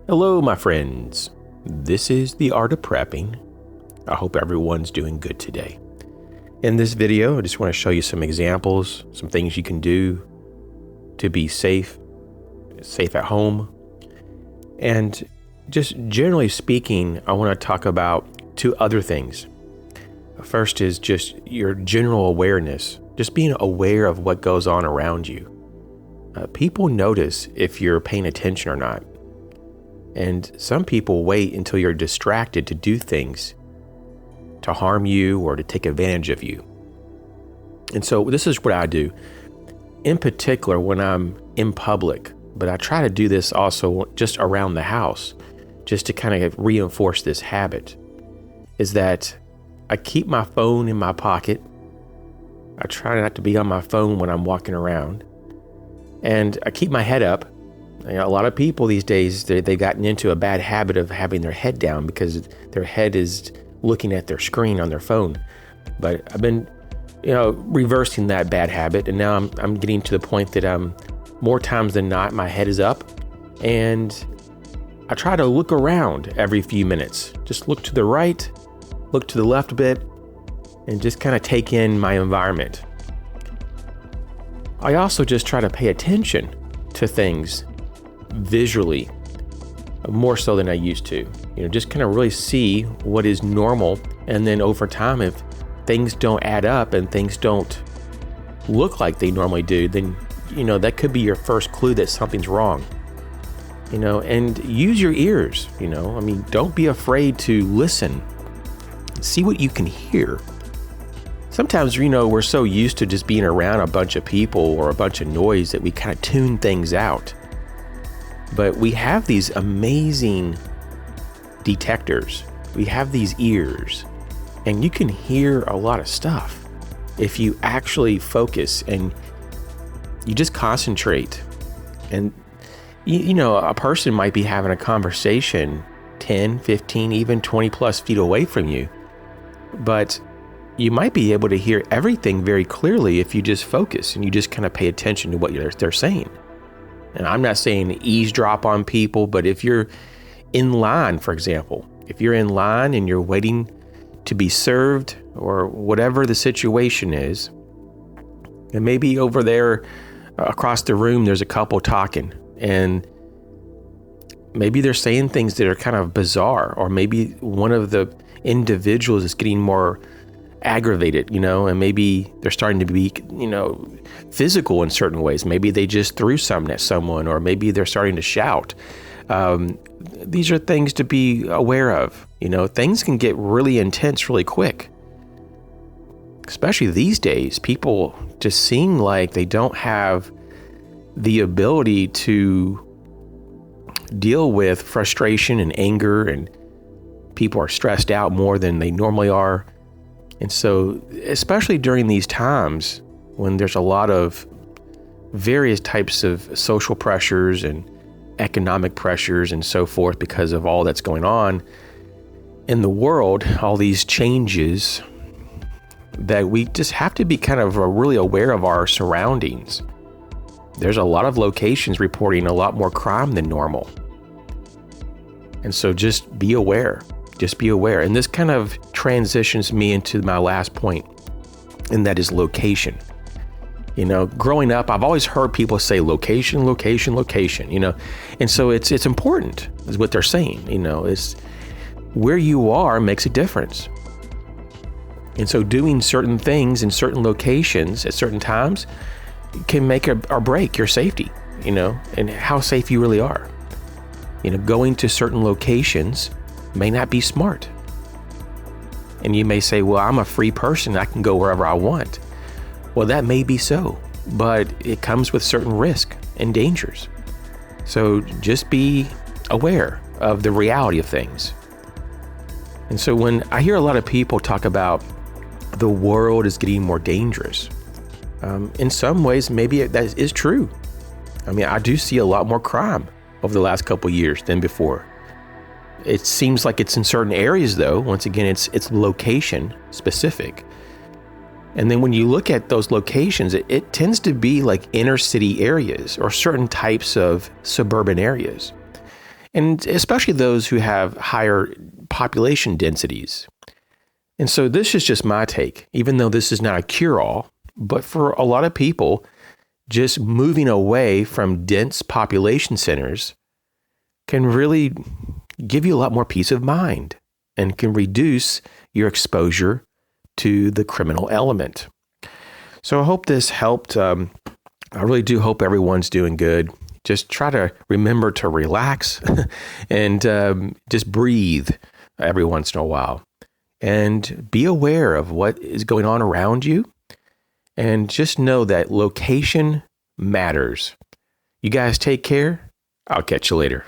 Hello, my friends. This is The Art of Prepping. I hope everyone's doing good today. In this video, I just want to show you some examples, some things you can do to be safe at home. And just generally speaking, I want to talk about two other things. First is just your general awareness, just being aware of what goes on around you. People notice if you're paying attention or not. And some people wait until you're distracted to do things to harm you or to take advantage of you. And so this is what I do, in particular when I'm in public, but I try to do this also just around the house, just to kind of reinforce this habit, is that I keep my phone in my pocket. I try not to be on my phone when I'm walking around, and I keep my head up. You know, a lot of people these days, they've gotten into a bad habit of having their head down because their head is looking at their screen on their phone. But I've been, reversing that bad habit, and now I'm getting to the point that more times than not, my head is up, and I try to look around every few minutes. Just look to the right, look to the left a bit, and just kind of take in my environment. I also just try to pay attention to things visually, more so than I used to. Just kind of really see what is normal, and then over time, if things don't add up and things don't look like they normally do, then that could be your first clue that something's wrong. And use your ears. Don't be afraid to listen. See what you can hear. Sometimes, we're so used to just being around a bunch of people or a bunch of noise that we kind of tune things out. But we have these amazing detectors. We have these ears, and you can hear a lot of stuff if you actually focus and you just concentrate. And, a person might be having a conversation 10, 15, even 20 plus feet away from you, but you might be able to hear everything very clearly if you just focus and you just kind of pay attention to what they're saying. And I'm not saying eavesdrop on people, but if you're in line, for example, if you're in line and you're waiting to be served or whatever the situation is, and maybe over there across the room, there's a couple talking, and maybe they're saying things that are kind of bizarre, or maybe one of the individuals is getting more aggravated, and maybe they're starting to be, physical in certain ways. Maybe they just threw something at someone, or maybe they're starting to shout. These are things to be aware of. Things can get really intense really quick. Especially these days, people just seem like they don't have the ability to deal with frustration and anger, and people are stressed out more than they normally are. And so, especially during these times when there's a lot of various types of social pressures and economic pressures and so forth because of all that's going on in the world, all these changes, that we just have to be kind of really aware of our surroundings. There's a lot of locations reporting a lot more crime than normal. And so just be aware. Just be aware. And this kind of transitions me into my last point, and that is location. Growing up, I've always heard people say location, location, location, and so it's important, is what they're saying. Is where you are makes a difference. And so doing certain things in certain locations at certain times can make or break your safety, and how safe you really are. Going to certain locations may not be smart. And you may say, well, I'm a free person. I can go wherever I want. Well, that may be so, but it comes with certain risk and dangers. So just be aware of the reality of things. And so when I hear a lot of people talk about the world is getting more dangerous, in some ways, maybe that is true. I do see a lot more crime over the last couple of years than before. It seems like it's in certain areas, though. Once again, it's location specific. And then when you look at those locations, it tends to be like inner city areas or certain types of suburban areas. and especially those who have higher population densities. And so this is just my take, even though this is not a cure-all, but for a lot of people, just moving away from dense population centers can really give you a lot more peace of mind and can reduce your exposure to the criminal element. So I hope this helped. I really do hope everyone's doing good. Just try to remember to relax and just breathe every once in a while. And be aware of what is going on around you. And just know that location matters. You guys take care. I'll catch you later.